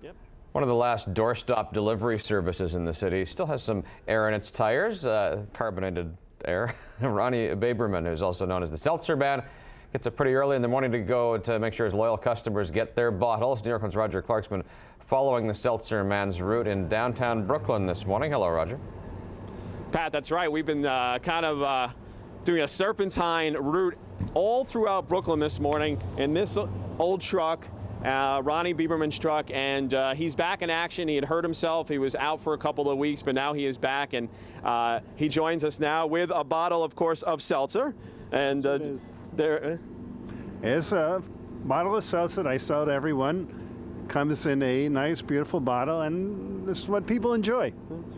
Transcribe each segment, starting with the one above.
Yep. One of the last doorstop delivery services in the city still has some air in its tires, carbonated air. Ronnie Baberman, who's also known as the Seltzer Man, gets up pretty early in the morning to go to make sure his loyal customers get their bottles. New York One's Roger Clark's been following the Seltzer Man's route in downtown Brooklyn this morning. Hello, Roger. Pat, that's right. We've been doing a serpentine route all throughout Brooklyn this morning in this old truck, Ronnie Baberman's truck, and he's back in action. He had hurt himself. He was out for a couple of weeks, but now he is back, and he joins us now with a bottle, of course, of seltzer. And there is a bottle of seltzer that I sell to everyone. Comes in a nice, beautiful bottle, and this is what people enjoy.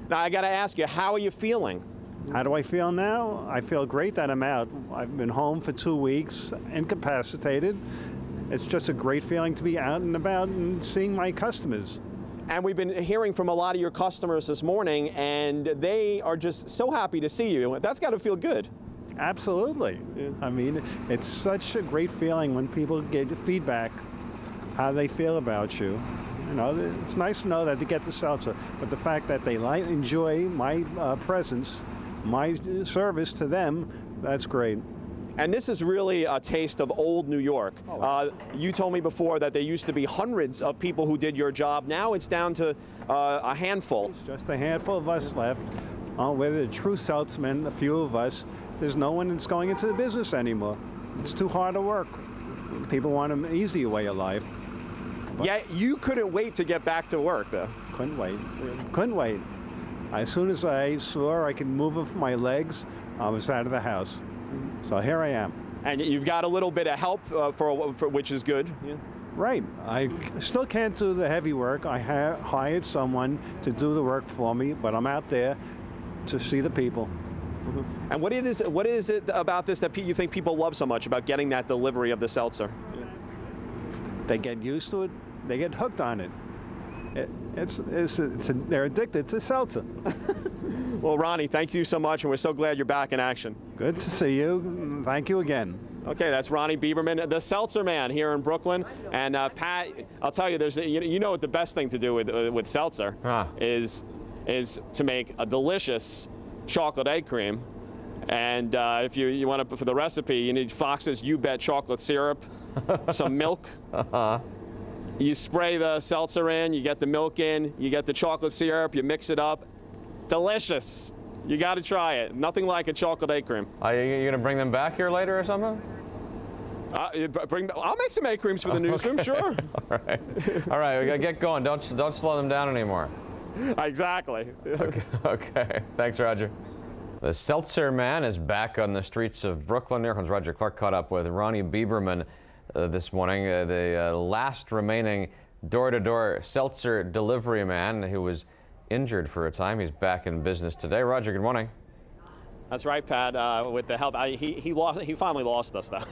Now, I got to ask you, how are you feeling? How do I feel now? I feel great that I'm out. I've been home for 2 weeks, incapacitated. It's just a great feeling to be out and about and seeing my customers. And we've been hearing from a lot of your customers this morning, and they are just so happy to see you. That's got to feel good. Absolutely. Yeah. I mean, it's such a great feeling when people get feedback, how they feel about you. You know, it's nice to know that they get the seltzer, but the fact that they enjoy my presence, my service to them, that's great. And this is really a taste of old New York. You told me before that there used to be hundreds of people who did your job. Now it's down to a handful. It's just a handful of us left. We're the true Seltzmen, a few of us. There's no one that's going into the business anymore. It's too hard to work. People want an easier way of life. But yeah, you couldn't wait to get back to work, though. Couldn't wait. Couldn't wait. As soon as I saw I could move with my legs, I was out of the house. So here I am. And you've got a little bit of help for which is good. Yeah. Right. I still can't do the heavy work. I hired someone to do the work for me, but I'm out there to see the people. Mm-hmm. And what is it about this that you think people love so much about getting that delivery of the seltzer? Yeah. They get used to it. They get hooked on it. They're addicted to seltzer. Well, Ronnie, thank you so much, and we're so glad you're back in action. Good to see you. Thank you again. Okay, that's Ronnie Baberman, the Seltzer Man here in Brooklyn. And Pat, I'll tell you, you know what the best thing to do with seltzer is to make a delicious chocolate egg cream. And if you want to, for the recipe, you need Fox's You Bet chocolate syrup, some milk. You spray the seltzer in, you get the milk in, you get the chocolate syrup, you mix it up. Delicious. You got to try it. Nothing like a chocolate egg cream. Are you going to bring them back here later or something? I'll make some egg creams for the newsroom, sure. All right. All right, we got to get going. Don't slow them down anymore. Exactly. Okay. Thanks, Roger. The Seltzer Man is back on the streets of Brooklyn. Here comes Roger Clark, caught up with Ronnie Baberman this morning, the last remaining door-to-door seltzer delivery man who was injured for a time. He's back in business today. Roger, good morning. That's right, Pat. With the help, he finally lost us, though.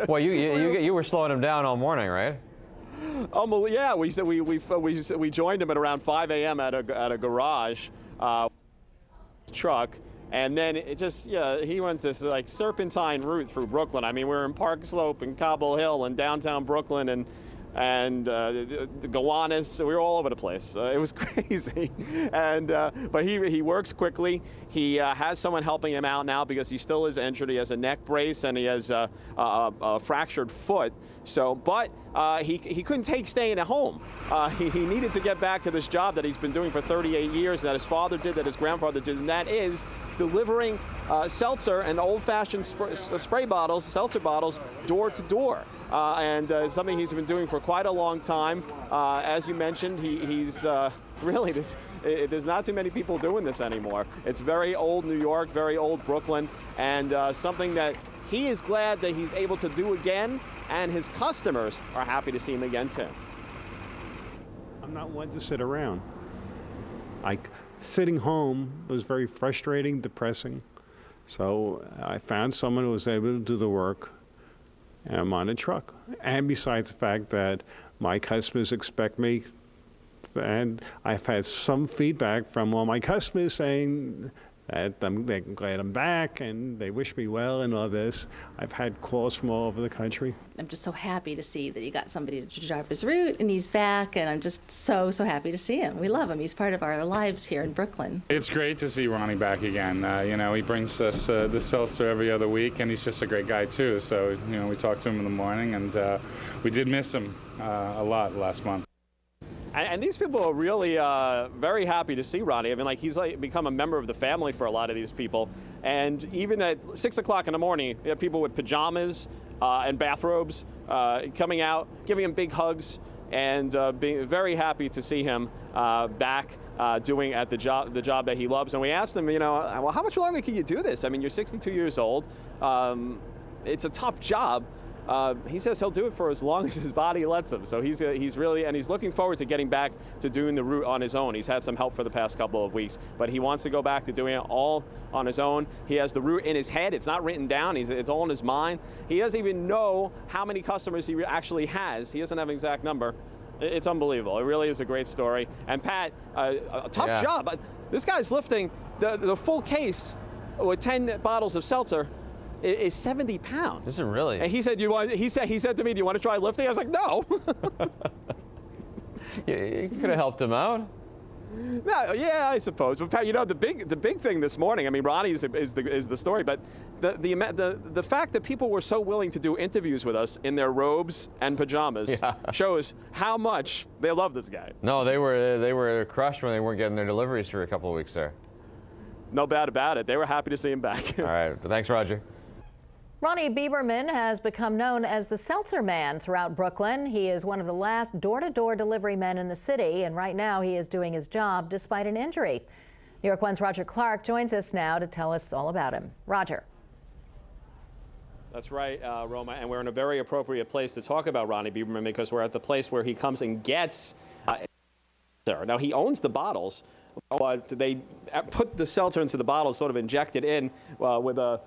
Well, you were slowing him down all morning, right? Yeah. We joined him at around 5 a.m. at a garage truck. And then he runs this like serpentine route through Brooklyn. I mean, we're in Park Slope and Cobble Hill and downtown Brooklyn and the Gowanus. We were all over the place. It was crazy. And but he works quickly. He has someone helping him out now because he still is injured. He has a neck brace and he has a fractured foot. So, but he couldn't take staying at home. He needed to get back to this job that he's been doing for 38 years, that his father did, that his grandfather did, and that is delivering seltzer and old-fashioned spray bottles, seltzer bottles, door to door. And something he's been doing for quite a long time. As you mentioned, he's really, there's not too many people doing this anymore. It's very old New York, very old Brooklyn, and something that he is glad that he's able to do again, and his customers are happy to see him again too. I'm not one to sit around. Sitting home was very frustrating, depressing. So I found someone who was able to do the work, and I'm on a truck. And besides the fact that my customers expect me, and I've had some feedback from all my customers saying that they're glad I'm back and they wish me well and all this. I've had calls from all over the country. I'm just so happy to see that he got somebody to drive his route and he's back, and I'm just so happy to see him. We love him. He's part of our lives here in Brooklyn. It's great to see Ronnie back again. You know, he brings us the seltzer every other week, and he's just a great guy too. So, you know, we talked to him in the morning, and we did miss him a lot last month. And these people are really very happy to see Ronnie. I mean, like, he's like become a member of the family for a lot of these people. And even at 6 o'clock in the morning, you have people with pajamas and bathrobes coming out, giving him big hugs, and being very happy to see him back doing at the job that he loves. And we asked him, you know, well, how much longer can you do this? I mean, you're 62 years old. It's a tough job. He says he'll do it for as long as his body lets him. So he's really, and he's looking forward to getting back to doing the route on his own. He's had some help for the past couple of weeks, but he wants to go back to doing it all on his own. He has the route in his head. It's not written down. It's all in his mind. He doesn't even know how many customers he actually has. He doesn't have an exact number. It's unbelievable. It really is a great story. And Pat, a tough job. This guy's lifting the full case with 10 bottles of seltzer. Is 70 pounds. This is really. And he said, he said to me, do you want to try lifting? I was like, no. You could have helped him out. No, yeah, I suppose. But Pat, you know, the big thing this morning, I mean, Ronnie is the story, but the fact that people were so willing to do interviews with us in their robes and pajamas shows how much they love this guy. No, they were crushed when they weren't getting their deliveries for a couple of weeks there. No doubt about it. They were happy to see him back. All right. Thanks, Roger. Ronnie Bieberman has become known as the Seltzer Man throughout Brooklyn. He is one of the last door-to-door delivery men in the city, and right now he is doing his job despite an injury. New York One's Roger Clark joins us now to tell us all about him. Roger. That's right, Roma, and we're in a very appropriate place to talk about Ronnie Bieberman because we're at the place where he comes and gets now, he owns the bottles, but they put the seltzer into the bottles, sort of injected in with a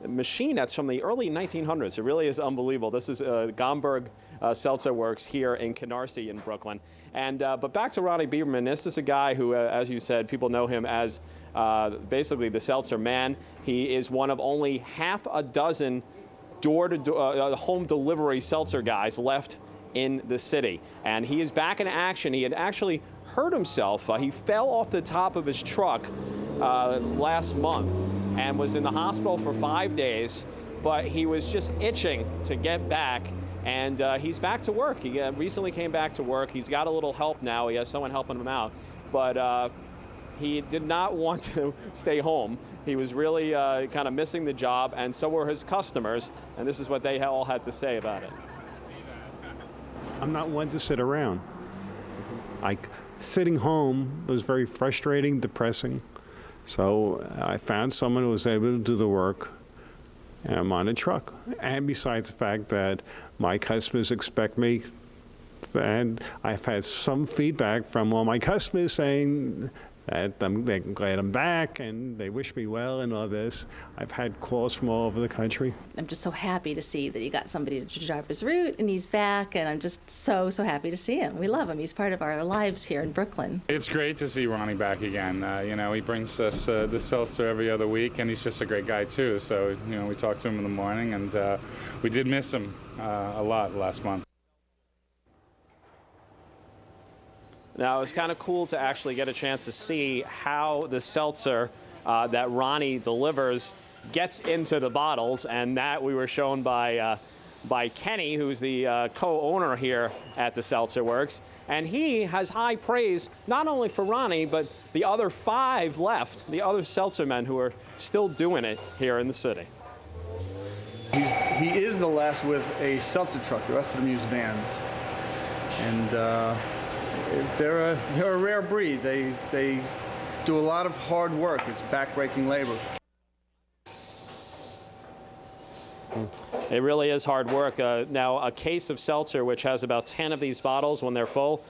machine that's from the early 1900s. It really is unbelievable. This is Gomberg Seltzer Works here in Canarsie in Brooklyn. And but back to Ronnie Bieberman. This is a guy who, as you said, people know him as basically the Seltzer Man. He is one of only half a dozen door-to-door home delivery seltzer guys left in the city. And he is back in action. He had actually hurt himself. He fell off the top of his truck last month and was in the hospital for 5 days, but he was just itching to get back, and he's back to work. He recently came back to work. He's got a little help now. He has someone helping him out, but he did not want to stay home. He was really kind of missing the job, and so were his customers, and this is what they all had to say about it. I'm not one to sit around. Sitting home was very frustrating, depressing. So I found someone who was able to do the work, and I'm on a truck. And besides the fact that my customers expect me, and I've had some feedback from all my customers saying that they're glad I'm back and they wish me well and all this. I've had calls from all over the country. I'm just so happy to see that he got somebody to drive his route and he's back, and I'm just so happy to see him. We love him. He's part of our lives here in Brooklyn. It's great to see Ronnie back again. You know, he brings us the seltzer every other week, and he's just a great guy too. So, you know, we talked to him in the morning, and we did miss him a lot last month. Now, it was kind of cool to actually get a chance to see how the seltzer that Ronnie delivers gets into the bottles, and that we were shown by Kenny, who's the co-owner here at the Seltzer Works. And he has high praise not only for Ronnie, but the other 5 left, the other seltzer men who are still doing it here in the city. He is the last with a seltzer truck. The rest of them use vans. And they're a rare breed. They do a lot of hard work. It's back-breaking labor. It really is hard work. Now, a case of seltzer, which has about 10 of these bottles when they're full,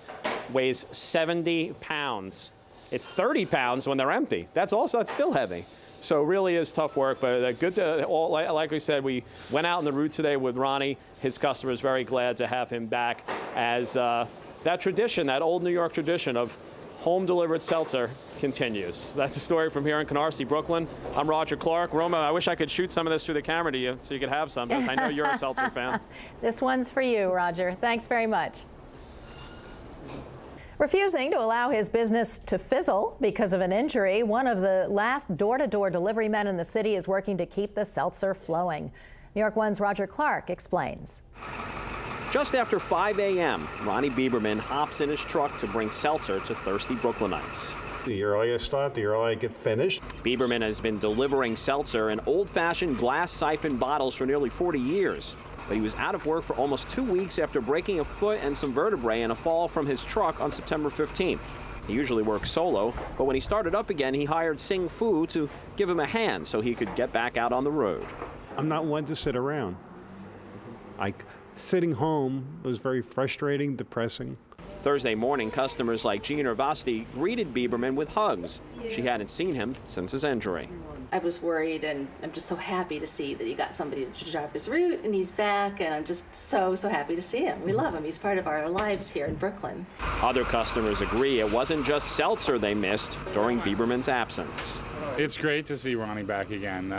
weighs 70 pounds. It's 30 pounds when they're empty. That's still heavy. So it really is tough work, but good to, like we said, we went out on the route today with Ronnie. His customers very glad to have him back as that tradition, that old New York tradition of home-delivered seltzer continues. That's a story from here in Canarsie, Brooklyn. I'm Roger Clark. Roma, I wish I could shoot some of this through the camera to you so you could have some, because I know you're a seltzer fan. This one's for you, Roger. Thanks very much. Refusing to allow his business to fizzle because of an injury, one of the last door-to-door delivery men in the city is working to keep the seltzer flowing. New York One's Roger Clark explains. Just after 5 a.m., Ronnie Bieberman hops in his truck to bring seltzer to thirsty Brooklynites. The earlier I start, the earlier I get finished. Bieberman has been delivering seltzer in old-fashioned glass siphon bottles for nearly 40 years. But he was out of work for almost 2 weeks after breaking a foot and some vertebrae in a fall from his truck on September 15th. He usually works solo, but when he started up again, he hired Sing Fu to give him a hand so he could get back out on the road. I'm not one to sit around. Sitting home was very frustrating, depressing. Thursday morning, customers like Jean Urvasti greeted Bieberman with hugs. She hadn't seen him since his injury. I was worried, and I'm just so happy to see that he got somebody to drive his route, and he's back, and I'm just so happy to see him. We love him. He's part of our lives here in Brooklyn. Other customers agree it wasn't just seltzer they missed during Bieberman's absence. It's great to see Ronnie back again.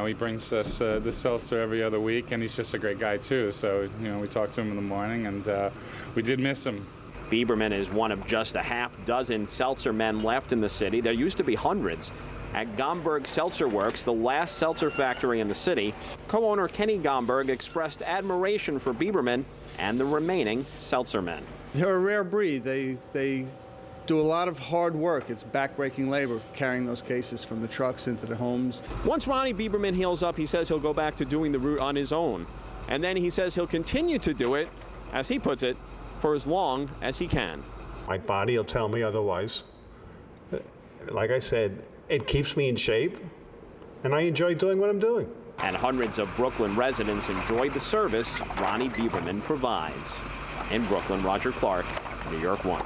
He brings us the seltzer every other week, and he's just a great guy, too. So, we talked to him in the morning, and we did miss him. Bieberman is one of just a half dozen seltzer men left in the city. There used to be hundreds. At Gomberg Seltzer Works, the last seltzer factory in the city, co-owner Kenny Gomberg expressed admiration for Bieberman and the remaining seltzer men. They're a rare breed. They do a lot of hard work. It's backbreaking labor carrying those cases from the trucks into the homes. Once Ronnie Bieberman heals up, he says he'll go back to doing the route on his own. And then he says he'll continue to do it, as he puts it, for as long as he can. My body will tell me otherwise. Like I said, it keeps me in shape, and I enjoy doing what I'm doing. And hundreds of Brooklyn residents enjoyed the service Ronnie Bieberman provides. In Brooklyn, Roger Clark, New York One.